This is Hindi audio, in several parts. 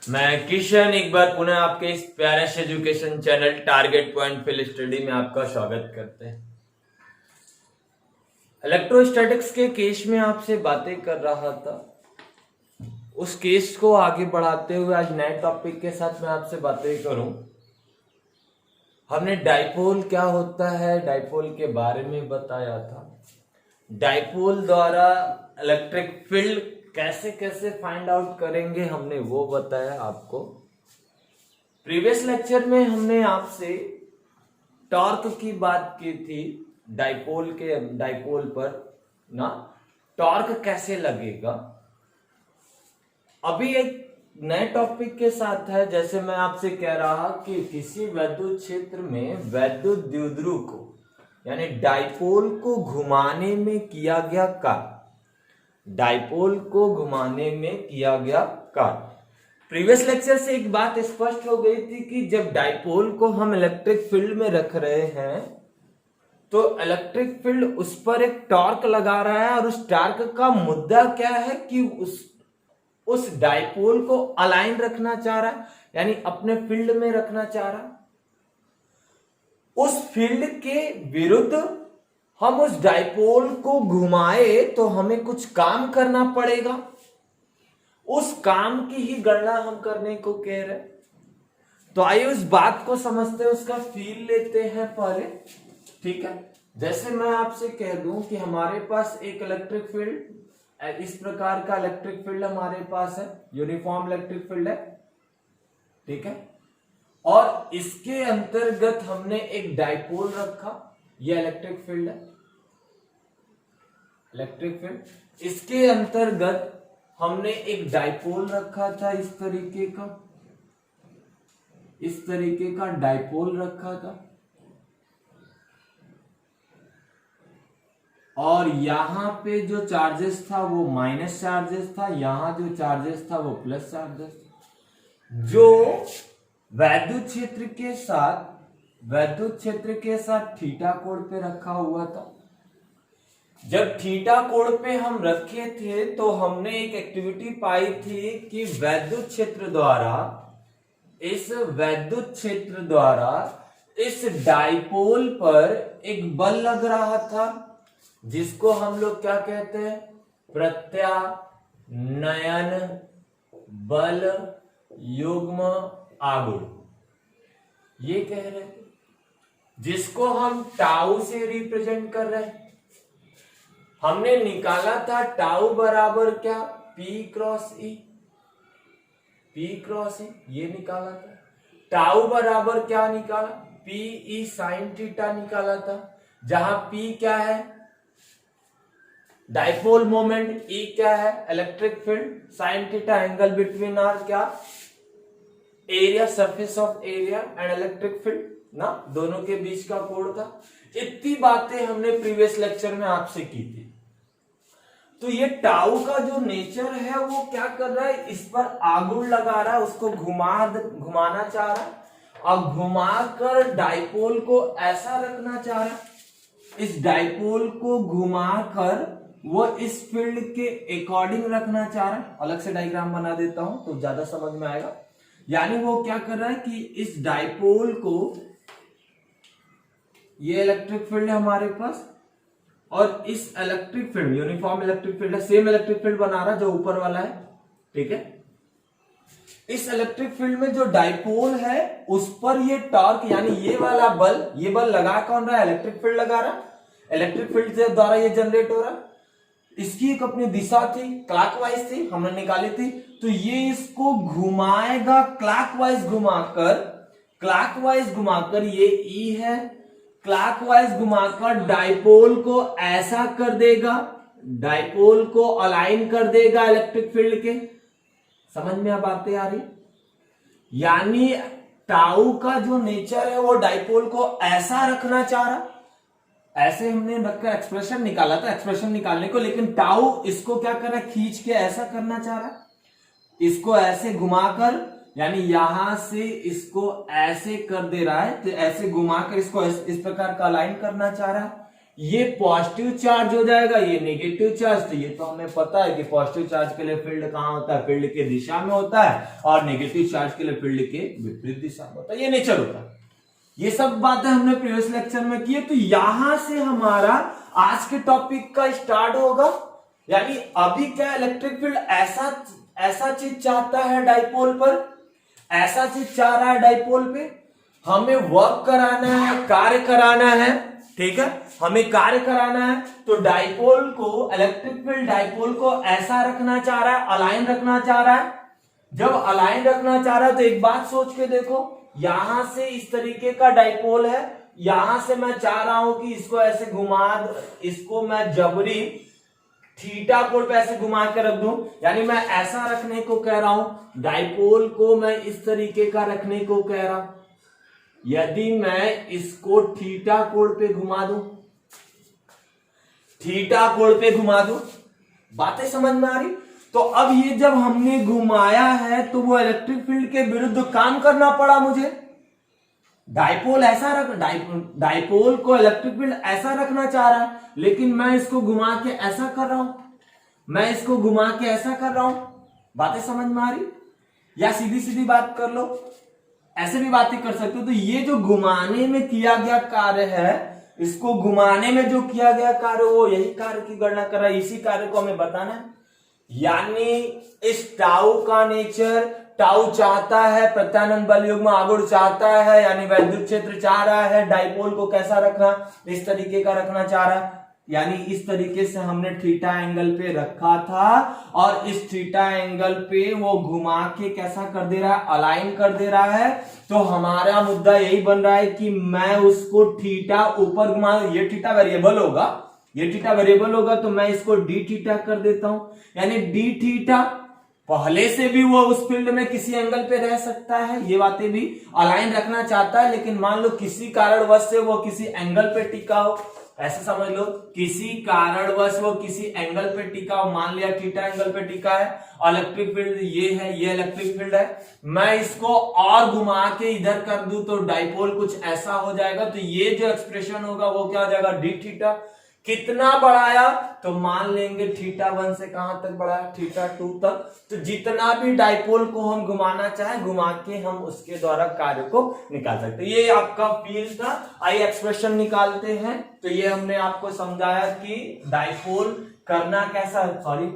मैं किशन एक बार पुनः आपके इस प्यारे से education channel target point field study में आपका स्वागत करते हैं। इलेक्ट्रोस्टैटिक्स के केस में आपसे बातें कर रहा था। उस केस को आगे बढ़ाते हुए आज नए टॉपिक के साथ मैं आपसे बातें करूं। हमने डाइपोल क्या होता है, डाइपोल के बारे में बताया था। डाइपोल द्वारा इलेक्ट्रिक फील्ड कैसे कैसे फाइंड आउट करेंगे हमने वो बताया आपको। प्रीवियस लेक्चर में हमने आपसे टॉर्क की बात की थी। डाइपोल पर ना टॉर्क कैसे लगेगा। अभी एक नए टॉपिक के साथ है। जैसे मैं आपसे कह रहा कि किसी वैद्युत क्षेत्र में वैद्युत द्विध्रुव को यानी डाइपोल को घुमाने में किया गया कार्य, डाइपोल को घुमाने में किया गया कार्य। प्रीवियस लेक्चर से एक बात स्पष्ट हो गई थी कि जब डाइपोल को हम इलेक्ट्रिक फील्ड में रख रहे हैं तो इलेक्ट्रिक फील्ड उस पर एक टॉर्क लगा रहा है और उस टॉर्क का मुद्दा क्या है कि उस डाइपोल को अलाइन रखना चाह रहा है, यानी अपने फील्ड में रखना चाह रहा है। उस फील्ड के विरुद्ध हम उस डाइपोल को घुमाए तो हमें कुछ काम करना पड़ेगा। उस काम की ही गणना हम करने को कह रहे। तो आइए उस बात को समझते हैं, उसका फील लेते हैं पहले। ठीक है, जैसे मैं आपसे कह दूं कि हमारे पास एक इलेक्ट्रिक फील्ड, इस प्रकार का इलेक्ट्रिक फील्ड हमारे पास है, यूनिफॉर्म इलेक्ट्रिक फील्ड है। ठीक है, और इसके अंतर्गत हमने एक डाइपोल रखा, यह इलेक्ट्रिक फील्ड है, इलेक्ट्रिक फील्ड। इसके अंतर्गत हमने एक डाइपोल रखा था, इस तरीके का डाइपोल रखा था, और यहां पे जो चार्जेस था वो माइनस चार्जेस था, यहां जो चार्जेस था वो प्लस चार्जेस। जो वैद्युत क्षेत्र के साथ थीटा कोण पे रखा हुआ था। जब थीटा कोण पे हम रखे थे तो हमने एक एक्टिविटी पाई थी कि वैद्युत क्षेत्र द्वारा इस डाइपोल पर एक बल लग रहा था, जिसको हम लोग क्या कहते हैं, प्रत्यानयन बल युग्म आघूर्ण, ये कह रहे हैं, जिसको हम टाउ से रिप्रेजेंट कर रहे हैं। हमने निकाला था टाउ बराबर क्या, पी क्रॉस ई, ये निकाला था। टाउ बराबर क्या निकाला, पी ई साइन थीटा निकाला था, जहां पी क्या है डाइपोल मोमेंट, ई क्या है electric field, sine theta angle between r क्या, area, surface of area and electric field ना, दोनों के बीच का कोण था। इतनी बातें हमने प्रीवियस लेक्चर में आपसे की थी। तो ये टाउ का जो नेचर है वो क्या कर रहा है, इस पर आघूर्ण लगा रहा है, उसको घुमाना चाह रहा है, और घुमाकर डाइपोल को ऐसा रखना चाह रहा है। इस डाइपोल को घुमाकर वो इस फील्ड के अकॉर्डिंग रखना चाह रहा है। अलग से डायग्राम बना देता हूं तो ज्यादा समझ में आएगा। यानी वो क्या कर रहा है कि इस डाइपोल को, ये इलेक्ट्रिक फील्ड है हमारे पास, और इस electric field, uniform electric field है, सेम इलेक्ट्रिक फील्ड बना रहा है जो ऊपर वाला है। ठीक है, इस इलेक्ट्रिक फील्ड में जो डाइपोल है उस पर ये टॉर्क यानी ये वाला बल, ये बल लगा कौन रहा है, इलेक्ट्रिक फील्ड लगा रहा है। इलेक्ट्रिक फील्ड से द्वारा ये जनरेट हो रहा है। इसकी एक अपनी दिशा थी, क्लॉकवाइज थी, हमने निकाली थी। तो ये इसको घुमाएगा क्लॉकवाइज घुमाकर, ये ई है, क्लॉकवाइज घुमाकर डाइपोल को ऐसा कर देगा, डाइपोल को अलाइन कर देगा इलेक्ट्रिक फील्ड के। समझ में अब बातें आ रही, यानी टाउ का जो नेचर है वो डाइपोल को ऐसा रखना चाह रहा। ऐसे हमने रखकर एक्सप्रेशन निकाला था, एक्सप्रेशन निकालने को, लेकिन टाउ इसको क्या कर रहा है, खींच के ऐसा करना चाह रहा है। इसको ऐसे घुमाकर, यानी यहां से इसको ऐसे कर दे रहा है, तो ऐसे घुमाकर इसको इस प्रकार का अलाइन करना चाह रहा है। ये पॉजिटिव चार्ज हो जाएगा, ये नेगेटिव चार्ज। तो ये तो हमें पता है कि पॉजिटिव चार्ज के लिए फील्ड कहाँ होता है, फील्ड के दिशा में होता है, और नेगेटिव चार्ज के लिए फील्ड के विपरीत दिशा में होता है। ये नेचर होता है। ये सब बातें हमने प्रीवियस लेक्चर में की है। तो यहां से हमारा आज के टॉपिक का स्टार्ट होगा। यानी अभी क्या इलेक्ट्रिक फील्ड ऐसा चीज चाहता है डाइपोल पर, ऐसा चीज चाह रहा है डाइपोल पे, हमें वर्क कराना है, कार्य कराना है, ठीक है, हमें कार्य कराना है। तो डाइपोल को, इलेक्ट्रिक फील्ड डाइपोल को ऐसा रखना चाह रहा है, अलाइन रखना चाह रहा है। जब अलाइन रखना चाह रहा है तो एक बात सोच के देखो, यहां से इस तरीके का डाइपोल है, यहां से मैं चाह रहा हूं कि इसको ऐसे घुमा, इसको मैं जबरी थीटा कोण पे ऐसे घुमा के रख दूं। यानी मैं ऐसा रखने को कह रहा हूं, डाइपोल को मैं इस तरीके का रखने को कह रहा हूं। यदि मैं इसको थीटा कोण पे घुमा दूं, थीटा कोण पे घुमा दूं, बातें समझ में आ रही? तो अब ये जब हमने घुमाया है तो वो इलेक्ट्रिक फील्ड के विरुद्ध काम करना पड़ा मुझे। डाइपोल ऐसा डाइपोल को इलेक्ट्रिक फील्ड ऐसा रखना चाह रहा है, लेकिन मैं इसको घुमा के ऐसा कर रहा हूं, मैं इसको घुमा के ऐसा कर रहा हूं। बातें समझ में आ रही? या सीधी सीधी बात कर लो, ऐसे भी बातें कर सकते हो। तो ये जो घुमाने में किया गया कार्य है, इसको घुमाने में जो किया गया कार्य, वो यही कार्य की गणना कर रहा है, इसी कार्य को हमें बताना है। यानी इस टाउ का नेचर, टाउ चाहता है प्रत्यानंद बल युग्म आगुण चाहता है, यानी वैद्युत क्षेत्र चाह रहा है डाइपोल को कैसा रखना, इस तरीके का रखना चाह रहा है। यानी इस तरीके से हमने थीटा एंगल पे रखा था, और इस थीटा एंगल पे वो घुमा के कैसा कर दे रहा है, अलाइन कर दे रहा है। तो हमारा मुद्दा यही बन रहा है कि मैं उसको थीटा ऊपर घुमा, ये थीटा वेरिएबल होगा, ये थीटा वेरिएबल होगा, तो मैं इसको डी थीटा कर देता हूं। यानी डी थीटा पहले से भी वो उस फील्ड में किसी एंगल पे रह सकता है, ये बातें भी अलाइन रखना चाहता है, लेकिन मान लो किसी कारणवश से वो किसी एंगल पे टिका हो, ऐसे समझ लो, किसी कारणवश वो किसी एंगल पे टिका हो, मान लिया थीटा एंगल पे टिका है, इलेक्ट्रिक फील्ड ये है, ये इलेक्ट्रिक फील्ड है, मैं इसको और घुमा के इधर कर दूं तो डाइपोल कुछ ऐसा हो जाएगा। तो ये जो एक्सप्रेशन होगा वो क्या हो जाएगा, डी थीटा। कितना बढ़ाया, तो मान लेंगे थीटा 1 से कहां तक बढ़ाया, थीटा 2 तक। तो जितना भी डाइपोल को हम घुमाना चाहे, घुमा के हम उसके द्वारा कार्य को निकाल सकते हैं। ये आपका फील्ड था। आइए एक्सप्रेशन निकालते हैं। तो ये हमने आपको समझाया कि डाइपोल करना कैसा, सॉरी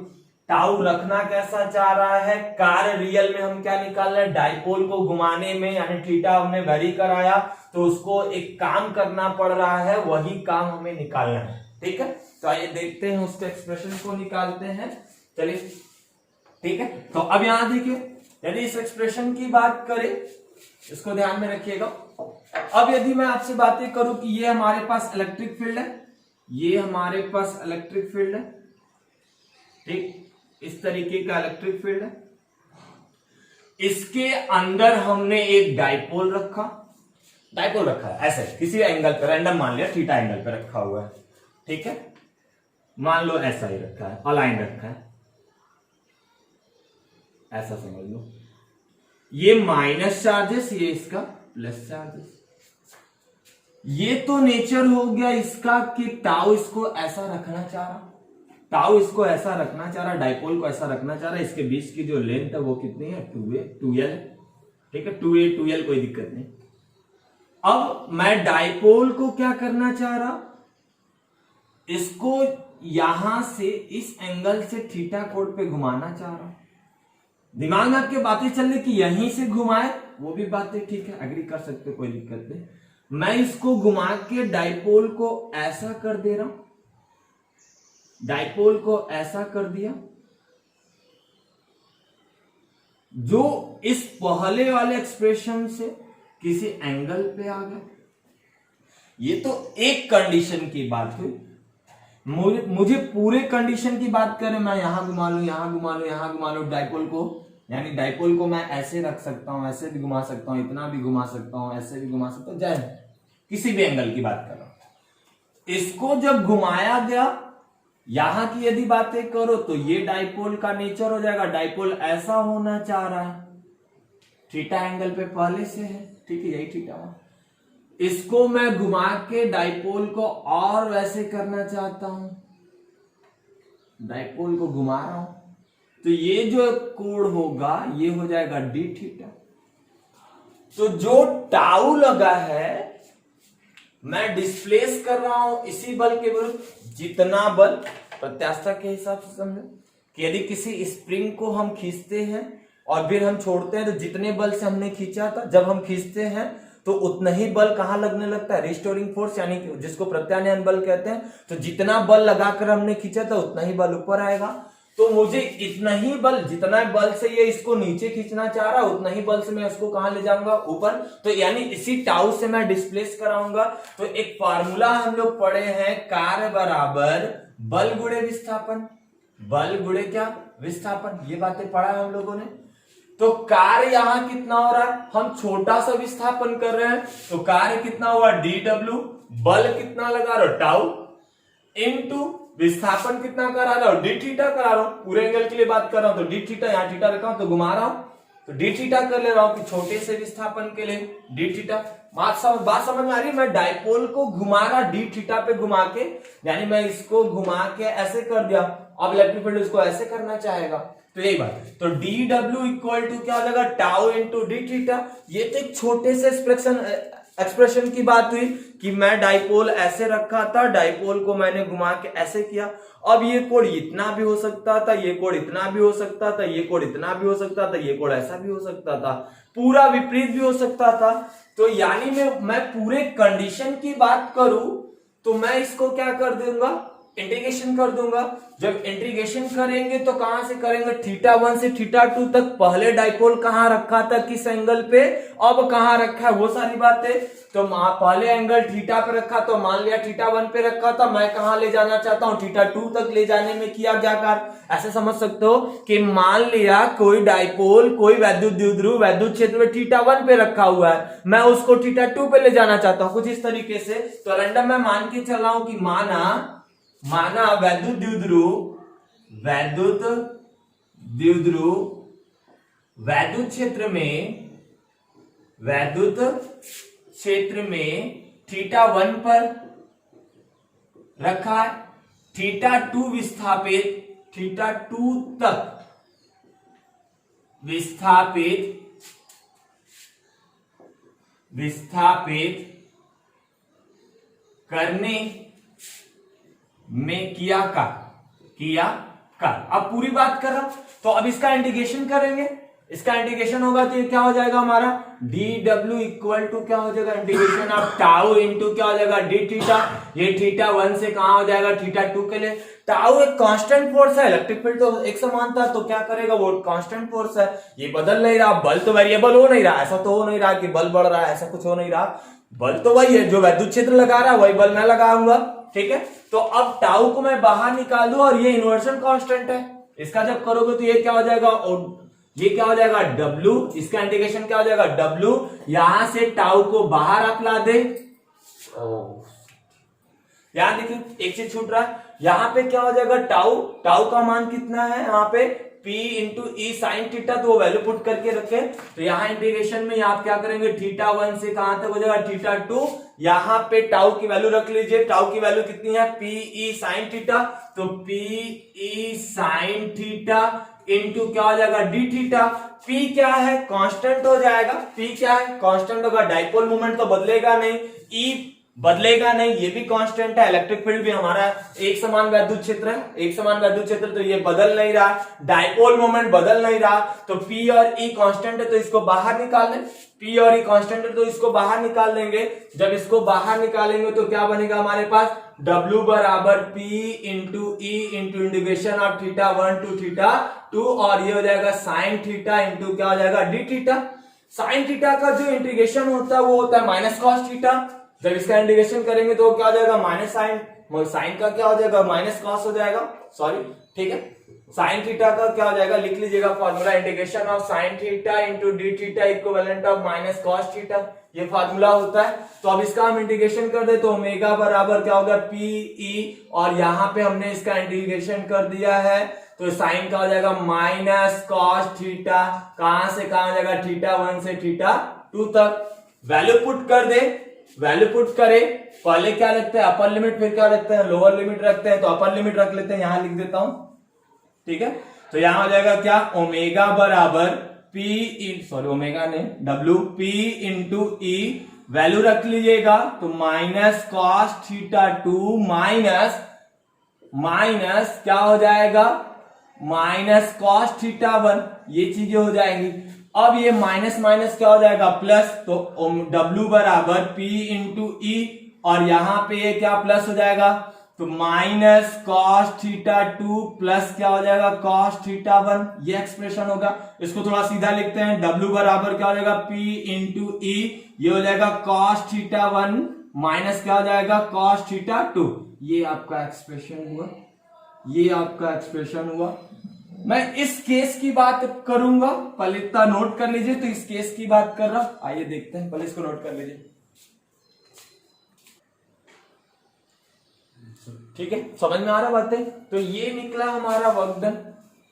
टाउ रखना कैसा चाह रहा है, कार्य रियल में हम क्या निकाल रहे हैं, डाइपोल को घुमाने में, यानी थीटा हमने वेरी कराया, तो उसको एक काम करना पड़ रहा है, वही काम हमें निकालना है। ठीक है, तो आइए देखते हैं, उसके एक्सप्रेशन को निकालते हैं। चलिए, ठीक है। तो अब यहां देखिए, यदि इस एक्सप्रेशन की बात करें, इसको ध्यान में रखिएगा। अब यदि मैं आपसे बातें करूं कि ये हमारे पास इलेक्ट्रिक फील्ड है, ये हमारे पास इलेक्ट्रिक फील्ड है, ठीक, इस तरीके का इलेक्ट्रिक फील्ड है, इसके अंदर हमने एक डाइपोल रखा, डाइपोल रखा है ऐसे किसी एंगल पर, रैंडम मान लिया थीटा एंगल पर रखा हुआ है, ठीक है, मान लो ऐसा ही रखा है, अलाइन रखा है, ऐसा समझ लो। ये माइनस चार्जेस, ये इसका प्लस चार्जेस। ये तो नेचर हो गया इसका कि टाउ इसको ऐसा रखना चाह रहा, टाउ इसको ऐसा रखना चाह रहा, डाइपोल को ऐसा रखना चाह रहा। इसके बीच की जो लेंथ है वो कितनी है, 2a 2l, ठीक है, 2a 2l, कोई दिक्कत नहीं। अब मैं डाइपोल को क्या करना चाह रहा, इसको यहां से इस एंगल से थीटा कोण पे घुमाना चाह रहा। दिमाग में आपके बातें चल रही कि यहीं से घुमाए, वो भी बातें ठीक है, एग्री कर सकते, कोई दिक्कत नहीं। मैं इसको घुमा के डाइपोल को ऐसा कर दे रहा हूं, डाइपोल को ऐसा कर दिया, जो इस पहले वाले एक्सप्रेशन से किसी एंगल पे आ गया। ये तो एक कंडीशन की बात हुई। मुझे पूरे कंडीशन की बात करें, मैं यहां घुमा लू, यहां घुमा लू, यहां घुमा लू डाइपोल को, यानी डाइपोल को मैं ऐसे रख सकता हूं, ऐसे भी घुमा सकता हूं, इतना भी घुमा सकता हूं, ऐसे भी घुमा सकता हूं, चाहे किसी भी एंगल की बात कर रहा हूं। इसको जब घुमाया गया, यहां की यदि बातें करो तो ये डाइपोल का नेचर हो जाएगा, डाइपोल ऐसा होना चाह रहा है, थीटा एंगल पे पहले से है, ठीक है, यही थीटा। इसको मैं घुमा के डाइपोल को और वैसे करना चाहता हूं, डाइपोल को घुमा रहा हूं, तो ये जो कोण होगा ये हो जाएगा डी थीटा। तो जो टाउ लगा है मैं डिस्प्लेस कर रहा हूं इसी बल के विरुद्ध, जितना बल प्रत्यास्था के हिसाब से समझो कि यदि किसी स्प्रिंग को हम खींचते हैं और फिर हम छोड़ते हैं तो जितने बल से हमने खींचा था, जब हम खींचते हैं तो उतना ही बल कहां लगने लगता है, रिस्टोरिंग फोर्स, यानी कि जिसको प्रत्यानयन बल कहते हैं। तो जितना बल लगाकर हमने खींचा था उतना ही बल ऊपर आएगा। तो मुझे इतना ही बल, जितना बल से ये इसको नीचे खींचना चाह रहा है उतना ही बल से मैं इसको कहां ले जाऊंगा, ऊपर। तो यानी इसी टाउ से मैं डिस्प्लेस कराऊंगा। तो एक फार्मूला हम लोग पढ़े हैं, कार्य बराबर बल गुणे विस्थापन, बल गुणे क्या, विस्थापन, ये बातें पढ़ा है हम लोगों ने। तो कार्य यहां कितना हो रहा है, हम छोटा सा विस्थापन कर रहे हैं, तो कार्य कितना हुआ डी डब्ल्यू, बल कितना लगा रहा हूं टाउ, इनटू विस्थापन कितना करा रहा हूं, डी थीटा करा रहा हूं, पूरे एंगल के लिए बात कर रहा हूं, तो डी थीटा, यहां थीटा रखा हूं तो घुमा रहा हूं, तो डी थीटा कर ले रहा हूं कि छोटे से विस्थापन के लिए डी थीटा। बात समझ में आ रही है। मैं डाइपोल को घुमा रहा डी थीटा पे घुमा के, यानी मैं इसको घुमा के ऐसे कर दिया, अब इलेक्ट्रिक फील्ड इसको ऐसे करना चाहेगा, तो यही बात। तो डी डब्ल्यू इक्वल टू क्या हो जाएगा, टाउ इंटू डी थीटा। ये तो एक छोटे से एक्सप्रेशन की बात हुई कि मैं डाइपोल ऐसे रखा था, डाइपोल को मैंने घुमा के ऐसे किया। अब ये कोण इतना भी हो सकता था, ये कोण इतना भी हो सकता था, ये कोण इतना भी हो सकता था, ये कोण ऐसा भी हो सकता था, पूरा विपरीत भी हो सकता था। तो यानी मैं पूरे कंडीशन की बात करूं तो मैं इसको क्या कर दूंगा, इंटीग्रेशन कर दूंगा। जब इंटीग्रेशन करेंगे तो कहां से करेंगे, θ1 से θ2 तक। पहले डाइपोल कहां रखा था, किस एंगल पे, अब कहां रखा है, वो सारी बातें। तो पहले एंगल थीटा पे रखा, तो मान लिया θ1 पे रखा था, मैं कहां ले जाना चाहता हूं, θ2 तक ले जाने में किया क्या कार्य। ऐसे समझ सकते हो कि मान लिया कोई डाइपोल, कोई वैद्युत द्विध्रुव वैद्युत क्षेत्र में θ1 पे रखा हुआ है, मैं उसको θ2 पे ले जाना चाहता हूं, कुछ इस तरीके से। तो रैंडम मैं मान के चल रहा हूं कि माना वैद्युत द्विध्रुव वैद्युत क्षेत्र में θ1 पर रखा है, θ2 विस्थापित, θ2 तक विस्थापित करने में किया कर। अब पूरी बात कर रहा हूं, तो अब इसका इंटीग्रेशन करेंगे, इसका इंटीग्रेशन होगा तो ये क्या हो जाएगा हमारा, डी डब्ल्यू इक्वल टू क्या हो जाएगा, इंटीग्रेशन ऑफ टाउ इंटू क्या हो जाएगा, डी थीटा। ये θ1 से कहां हो जाएगा, θ2 के लिए। टाउ एक कांस्टेंट फोर्स है, इलेक्ट्रिक फील्ड तो एक समान था, तो क्या करेगा, वो कांस्टेंट फोर्स है, ये बदल नहीं रहा। बल तो वेरिएबल हो नहीं रहा, ऐसा तो हो नहीं रहा कि बल बढ़ रहा है, ऐसा कुछ हो नहीं रहा। बल तो वही है, जो वैद्युत क्षेत्र लगा रहा है वही बल मैं लगाऊंगा, ठीक है। तो अब टाउ को मैं बाहर निकाल दूं, और ये इन्वर्सन कांस्टेंट है, इसका जब करोगे तो ये क्या हो जाएगा, और ये क्या हो जाएगा W, इसका इंटीग्रेशन क्या हो जाएगा W। यहां से टाउ को बाहर आप ला दे, यहां देखिए एक चीज छूट रहा है, यहां पे क्या हो जाएगा टाउ का मान कितना है, यहाँ पे P इंटू ई साइन थीटा, तो वो वैल्यू पुट करके रखे। तो यहाँ इंटीग्रेशन में आप क्या करेंगे, θ1 से कहां तक हो जाएगा, θ2। यहाँ पे टाउ की वैल्यू रख लीजिए, टाउ की वैल्यू कितनी है, P ई साइन थीटा, तो P ई साइन थीटा इंटू क्या हो जाएगा, डी थीटा। P क्या है, कांस्टेंट हो जाएगा, P क्या है, कांस्टेंट होगा, डाइपोल मोमेंट तो बदलेगा नहीं, E बदलेगा नहीं, ये भी कांस्टेंट है, इलेक्ट्रिक फील्ड भी हमारा एक समान वैद्युत क्षेत्र है, एक समान वैद्युत क्षेत्र, तो ये बदल नहीं रहा, डाइपोल मोमेंट बदल नहीं रहा। तो P और E कांस्टेंट है, तो इसको बाहर निकाल लें, P और E कांस्टेंट है तो इसको बाहर निकाल लेंगे। जब इसको बाहर निकालेंगे तो क्या बनेगा हमारे पास, W बराबर P into E into integration of θ1 to θ2, और ये हो जाएगा साइन थीटा इंटू क्या हो जाएगा, डी थीटा। साइन थीटा का जो इंटीग्रेशन होता है वो होता है माइनस कॉस थीटा। जब इसका इंटीग्रेशन करेंगे तो क्या हो जाएगा, माइनस साइन का क्या हो जाएगा, माइनस कॉस हो जाएगा, सॉरी, ठीक है। साइन थीटा का क्या हो जाएगा, लिख लीजिएगा formula, integration of sine theta into D theta equivalent of minus cos theta, ये फार्मूला होता है। तो अब इसका हम इंटीग्रेशन कर दे तो ओमेगा बराबर क्या होगा, पी ई, और यहाँ पे हमने इसका इंटीग्रेशन कर दिया है, तो साइन का हो जाएगा माइनस कॉस थीटा, कहां से कहां हो जाएगा, θ1 से θ2 तक। वैल्यू पुट कर दे वैल्यू पुट करें, पहले क्या रखते हैं अपर लिमिट, फिर क्या रखते हैं लोअर लिमिट रखते हैं, तो अपर लिमिट रख लेते हैं, यहां लिख देता हूं, ठीक है। तो यहां हो जाएगा क्या, ओमेगा बराबर ओमेगा ने डब्ल्यू पी इंटू ई, वैल्यू रख लीजिएगा तो माइनस कॉस थीटा 2 माइनस क्या हो जाएगा माइनस कॉस थीटा 1, ये चीजें हो जाएंगी। अब ये माइनस माइनस क्या हो जाएगा प्लस, तो W बराबर P इंटू ई, और यहां पे ये क्या प्लस हो जाएगा, तो माइनस कॉस थीटा 2 प्लस क्या हो जाएगा कॉस थीटा 1, ये एक्सप्रेशन होगा। इसको थोड़ा सीधा लिखते हैं, W बराबर क्या हो जाएगा P इंटू ई, ये हो जाएगा कॉस थीटा 1 माइनस क्या हो जाएगा कॉस थीटा 2, ये आपका एक्सप्रेशन हुआ, ये आपका एक्सप्रेशन हुआ। मैं इस केस की बात करूंगा, पहले इतना नोट कर लीजिए, तो इस केस की बात कर रहा हूं, आइए देखते हैं, पहले इसको नोट कर लीजिए, ठीक है, समझ में आ रहा बातें। तो ये निकला हमारा वर्क डन,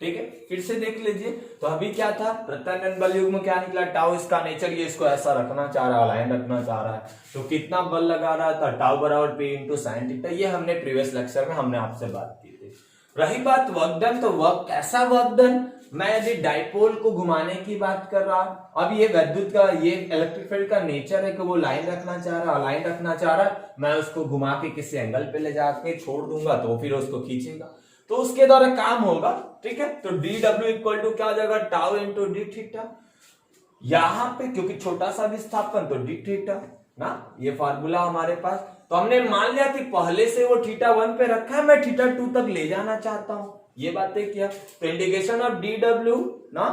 ठीक है। फिर से देख लीजिए, तो अभी क्या था, प्रत्यानयन बल युग्म क्या निकला, टाउ इसका नेचर, ये इसको ऐसा रखना चाह रहा है, अलाइन रखना चाह रहा है, तो कितना बल लगा रहा था, टाउ बराबर पी इंटू साइन थीटा, ये हमने प्रीवियस लेक्चर में हमने आपसे बात की थी। रही बात वर्क डन, तो वर्क कैसा वर्क डन, मैं यदि डाइपोल को घुमाने की बात कर रहा, अब ये विद्युत का, ये इलेक्ट्रिक फील्ड का नेचर है कि वो लाइन रखना चाह रहा, अलाइन रखना चाह रहा, मैं उसको घुमा के किसी एंगल पे ले जाके छोड़ दूंगा, तो फिर उसको खींचेगा, तो उसके द्वारा काम होगा, ठीक है। तो डी डब्ल्यू इक्वल टू क्या हो जाएगा, टाउ इंटू डी थीटा, यहां पे क्योंकि छोटा सा विस्थापन तो डी थीटा ना, ये फार्मूला हमारे पास। तो हमने मान लिया कि पहले से वो थीटा 1 पे रखा है, मैं थीटा 2 तक ले जाना चाहता हूं, ये बातें किया। तो इंटीग्रेशन ऑफ डी डब्ल्यू ना,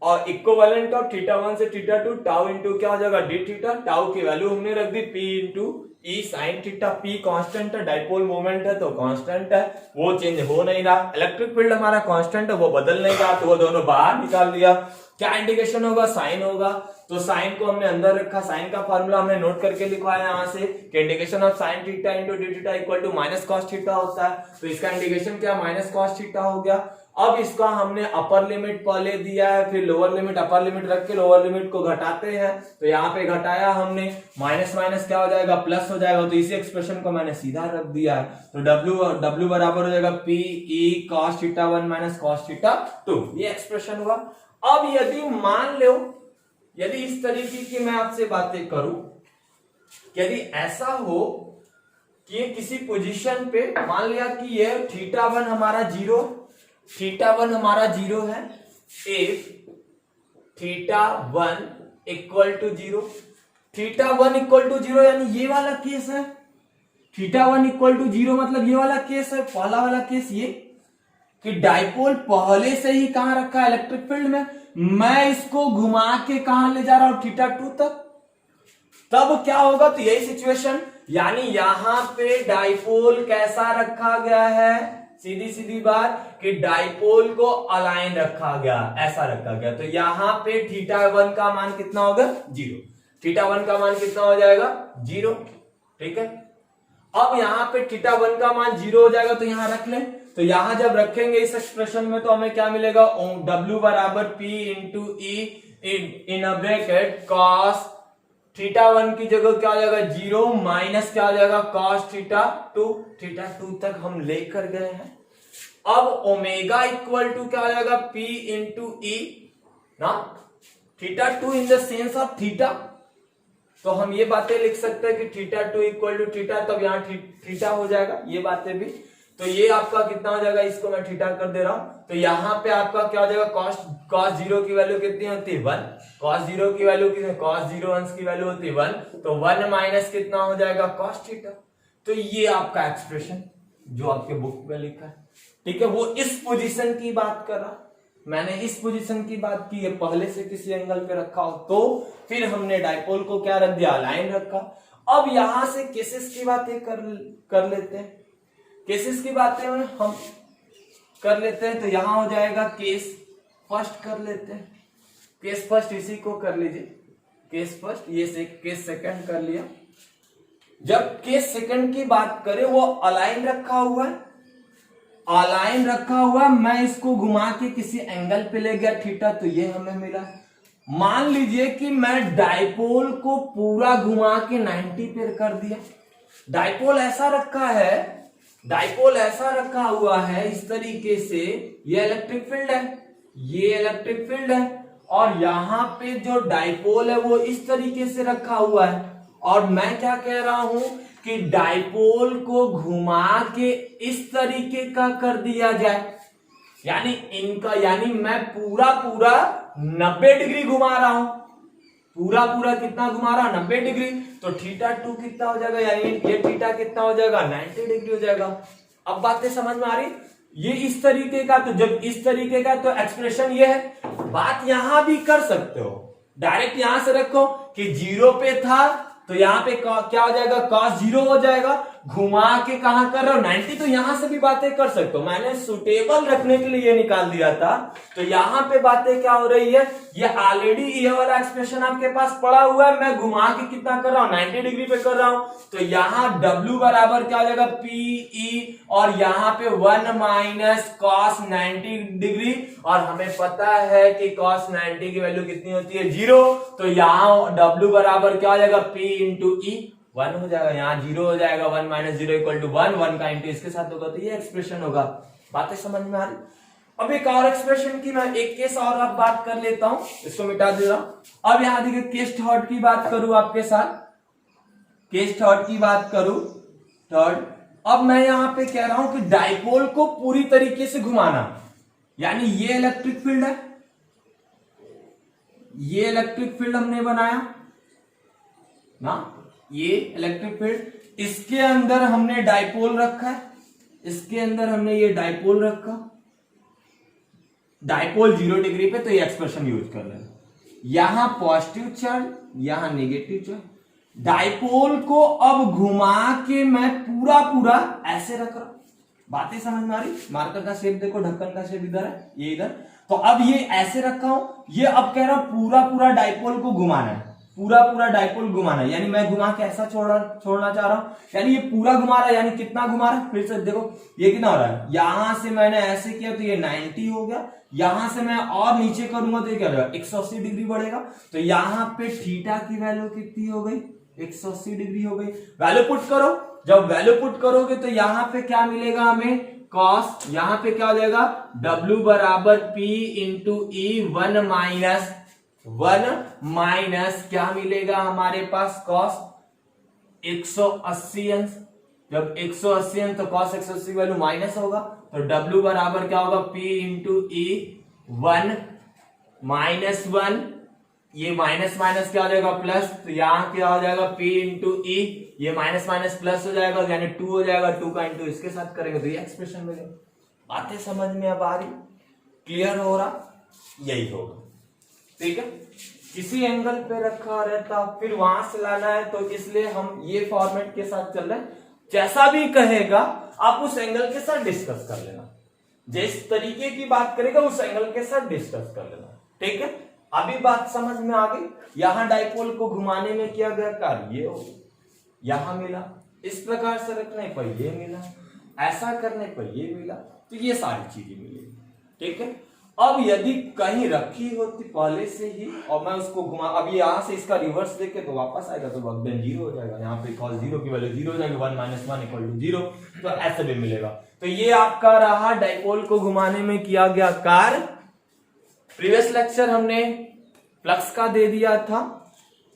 और इक्विवेलेंट ऑफ थीटा 1 से थीटा 2, टाउ इंटू क्या हो जाएगा डी थीटा, टाउ की वैल्यू हमने रख दी पी इंटू ई साइन थीटा, पी कांस्टेंट है, डाइपोल मोमेंट है तो कांस्टेंट है, वो चेंज हो नहीं रहा, इलेक्ट्रिक फील्ड हमारा कांस्टेंट है, वो बदल नहीं रहा, तो वो दोनों बाहर निकाल दिया। क्या इंटीग्रेशन होगा, साइन होगा, तो साइन को हमने अंदर रखा, साइन का फार्मूला हमने नोट करके लिखवाया यहां से कि integration of sine theta into D theta equal to minus cos theta होता है, तो इसका इंटीग्रेशन क्या माइनस कॉस थीटा हो गया। अब इसका हमने अपर लिमिट पहले दिया है, फिर लोअर लिमिट, अपर लिमिट रख के लोअर लिमिट को घटाते हैं, तो यहाँ पे घटाया हमने, माइनस माइनस क्या हो जाएगा प्लस हो जाएगा, तो इसी एक्सप्रेशन को मैंने सीधा रख दिया है, तो W बराबर हो जाएगा P E cos theta 1 minus cos theta 2, ये एक्सप्रेशन हुआ। अब यदि मान लो, यदि इस तरीके की मैं आपसे बातें करूं, यदि ऐसा हो कि ये किसी पोजीशन पे मान लिया कि ये थीटा 1 हमारा जीरो, थीटा 1 हमारा जीरो है, if theta 1 equal to zero, theta 1 equal to zero यानी ये वाला केस है, थीटा 1 इक्वल टू जीरो मतलब ये वाला केस है, पहला वाला केस ये कि डाइपोल पहले से ही कहां रखा है इलेक्ट्रिक फील्ड में, मैं इसको घुमा के कहां ले जा रहा हूं थीटा 2 तक, तब क्या होगा, तो यही सिचुएशन, यानी यहां पे डाइपोल कैसा रखा गया है, सीधी सीधी बात कि डाइपोल को अलाइन रखा गया, ऐसा रखा गया, तो यहां पे थीटा 1 का मान कितना होगा, जीरो, थीटा 1 का मान कितना हो जाएगा, जीरो, ठीक है। अब यहां पे थीटा 1 का मान जीरो हो जाएगा, तो यहां रख लें, तो यहां जब रखेंगे इस एक्सप्रेशन में, तो हमें क्या मिलेगा, W बराबर P into E in a bracket cos theta 1 की जगह क्या हो जाएगा जीरो, माइनस क्या हो जाएगा कॉस थीटा 2, थीटा 2 तक हम लेकर गए हैं। अब ओमेगा इक्वल टू क्या हो जाएगा, P इंटू ई ना, theta 2 in the sense of theta, तो हम ये बातें लिख सकते हैं कि थीटा 2 इक्वल टू थीटा, तब यहाँ थीटा हो जाएगा, ये बातें भी, तो ये आपका कितना हो जाएगा, इसको मैं थीटा कर दे रहा हूं, तो यहां पे आपका क्या हो जाएगा, कॉस जीरो की वैल्यू कितनी होती है 1, कॉस जीरो की वैल्यू कितनी, कॉस जीरो अंश की वैल्यू होती है 1, तो 1 माइनस कितना हो जाएगा कॉस थीटा, तो ये आपका एक्सप्रेशन जो आपके बुक में लिखा है, ठीक है। वो इस पोजीशन की बात कर रहा, मैंने इस पोजीशन की बात की है, पहले से किसी एंगल पे रखा हो, तो फिर हमने डाइपोल को क्या रख दिया, लाइन रखा। अब यहां से केसेस की बातें कर लेते हैं, केसेस की बातें हम कर लेते हैं, तो यहां हो जाएगा केस फर्स्ट कर लेते हैं, केस फर्स्ट इसी को कर लीजिए, केस फर्स्ट, ये केस सेकंड कर लिया। जब केस सेकंड की बात करें, वो अलाइन रखा हुआ है, अलाइन रखा हुआ, मैं इसको घुमा के किसी एंगल पे ले गया थीटा, तो ये हमें मिला। मान लीजिए कि मैं डाइपोल को पूरा घुमा के 90 पे कर दिया। डाइपोल ऐसा रखा है, डाइपोल ऐसा रखा हुआ है इस तरीके से, ये इलेक्ट्रिक फील्ड है, ये इलेक्ट्रिक फील्ड है, और यहां पे जो डाइपोल है वो इस तरीके से रखा हुआ है। और मैं क्या कह रहा हूं कि डाइपोल को घुमा के इस तरीके का कर दिया जाए, यानी इनका, यानी मैं पूरा पूरा 90 डिग्री घुमा रहा हूं, पूरा पूरा कितना घुमा रहा, 90 डिग्री। तो θ2 कितना हो जाएगा, यानी ये थीटा कितना हो जाएगा, 90 डिग्री हो जाएगा। अब बातें समझ में आ रही? ये इस तरीके का, तो जब इस तरीके का तो एक्सप्रेशन ये है। बात यहां भी कर सकते हो, डायरेक्ट यहां से रखो कि 0 पे था तो यहां पे क्या हो जाएगा, cos 0 हो जाएगा। घुमा के कहां कर रहे हो, 90, तो यहां से भी बातें कर सकते हो। मैंने सुटेबल रखने के लिए ये निकाल दिया था। तो यहां पे बातें क्या हो रही है, ये ऑलरेडी ये वाला एक्सप्रेशन आपके पास पड़ा हुआ है, मैं घुमा के कितना कर रहा हूं, 90 डिग्री पे कर रहा हूं। तो यहां W बराबर क्या हो जाएगा, PE, और यहां पे 1 माइनस cos 90 डिग्री, और हमें पता है कि cos 90 की वैल्यू कितनी होती है, 0। तो यहां W बराबर क्या हो जाएगा, P इंटू E, 1 हो जाएगा, यहाँ 0 हो जाएगा, 1 माइनस 0 इक्वल टू 1, 1 का इंटू इसके साथ होगा, तो ये एक्सप्रेशन होगा। बातें समझ में आ रही? अब एक और एक्सप्रेशन की मैं एक केस और अब बात कर लेता हूं, इसको मिटा दे रहा हूं। अब यहां देखिए केस थर्ड की बात करूं आपके साथ, केस थर्ड की बात करूं, थर्ड। अब मैं यहां पे कह रहा हूं कि डाइपोल को पूरी तरीके से घुमाना, यानी ये इलेक्ट्रिक फील्ड है, ये इलेक्ट्रिक फील्ड हमने बनाया ना, ये इलेक्ट्रिक फील्ड, इसके अंदर हमने डाइपोल रखा है, इसके अंदर हमने ये डाइपोल रखा, डाइपोल 0 डिग्री पे, तो ये एक्सप्रेशन यूज कर रहे हैं। यहां पॉजिटिव चार्ज, यहां नेगेटिव चार्ज। डाइपोल को अब घुमा के मैं पूरा पूरा ऐसे रख रहा हूं। बातें समझ में आ रही? मार्कर का शेप देखो, ढक्कन का शेप इधर है, ये इधर। तो अब ये ऐसे रखा हूं, ये अब कह रहा हूं पूरा पूरा डाइपोल को घुमाना है, पूरा पूरा डाइपोल घुमाना है, यानी मैं घुमा के ऐसा छोड़ना चाह रहा हूं, यानी ये पूरा घुमा रहा है। यानी कितना घुमा रहा है, फिर से देखो ये कितना हो रहा है, यहां से मैंने ऐसे किया तो ये 90 हो गया, यहां से मैं और नीचे करूंगा तो ये क्या हो जाएगा, 180 डिग्री बढ़ेगा। तो यहां पे थीटा की वैल्यू कितनी हो गई, 180 डिग्री हो गई। वैल्यू पुट करो, जब वैल्यू पुट करोगे तो यहां पे क्या मिलेगा हमें, कॉस, यहां पे क्या हो जाएगा, W बराबर P इंटू E, 1 माइनस क्या मिलेगा हमारे पास, कॉस 180 अंश। जब 180 अंश तो कॉस 180 की वैल्यू माइनस होगा, तो W बराबर क्या होगा, P इंटू E, 1 माइनस 1, ये माइनस माइनस क्या हो जाएगा, प्लस। तो यहां क्या हो जाएगा, P इंटू E, ये माइनस माइनस प्लस हो जाएगा, यानी 2 हो जाएगा, 2 का इंटू इसके साथ करेंगे तो ये एक्सप्रेशन मिलेगा। बातें समझ में अब आ रही, क्लियर हो रहा, यही होगा, ठीक है। किसी एंगल पे रखा रहता, फिर वहां से लाना है, तो इसलिए हम ये फॉर्मेट के साथ चल रहे हैं। जैसा भी कहेगा आप उस एंगल के साथ डिस्कस कर लेना, जिस तरीके की बात करेगा उस एंगल के साथ डिस्कस कर लेना, ठीक है। अभी बात समझ में आ गई। यहां डाइपोल को घुमाने में किया गया कार्य ये हो, यहां मिला, इस प्रकार से रखने पर ये मिला, ऐसा करने पर ये मिला, तो ये सारी चीजें मिलेगी, ठीक है। अब यदि कहीं रखी होती पहले से ही और मैं उसको घुमा, अब यहां से इसका रिवर्स देखे तो वापस आएगा तो वर्क 0 हो जाएगा, यहाँ पे cos 0 की वैल्यू 0 हो जाएगी, 1 माइनस 1 इक्वल टू 0, तो ऐसे भी मिलेगा। तो ये आपका रहा डाइपोल को घुमाने में किया गया कार्य। प्रीवियस लेक्चर हमने फ्लक्स का दे दिया था,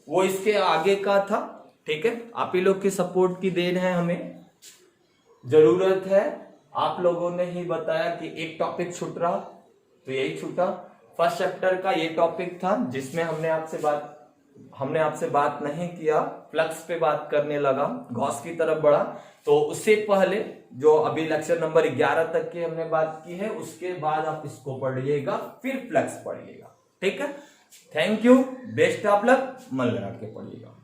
वो इसके आगे का था, ठीक है। आप ही लोग के सपोर्ट की देन है, हमें जरूरत है। आप लोगों ने ही बताया कि एक टॉपिक छूट रहा, तो यही छूटा। फर्स्ट चैप्टर का ये टॉपिक था जिसमें हमने आपसे बात नहीं किया, फ्लक्स पे बात करने लगा, गॉस की तरफ बढ़ा। तो उससे पहले जो अभी लेक्चर नंबर 11 तक की हमने बात की है, उसके बाद आप इसको पढ़िएगा, फिर फ्लक्स पढ़िएगा, ठीक है। Thank you, best of luck, मन लगा के पढ़िएगा।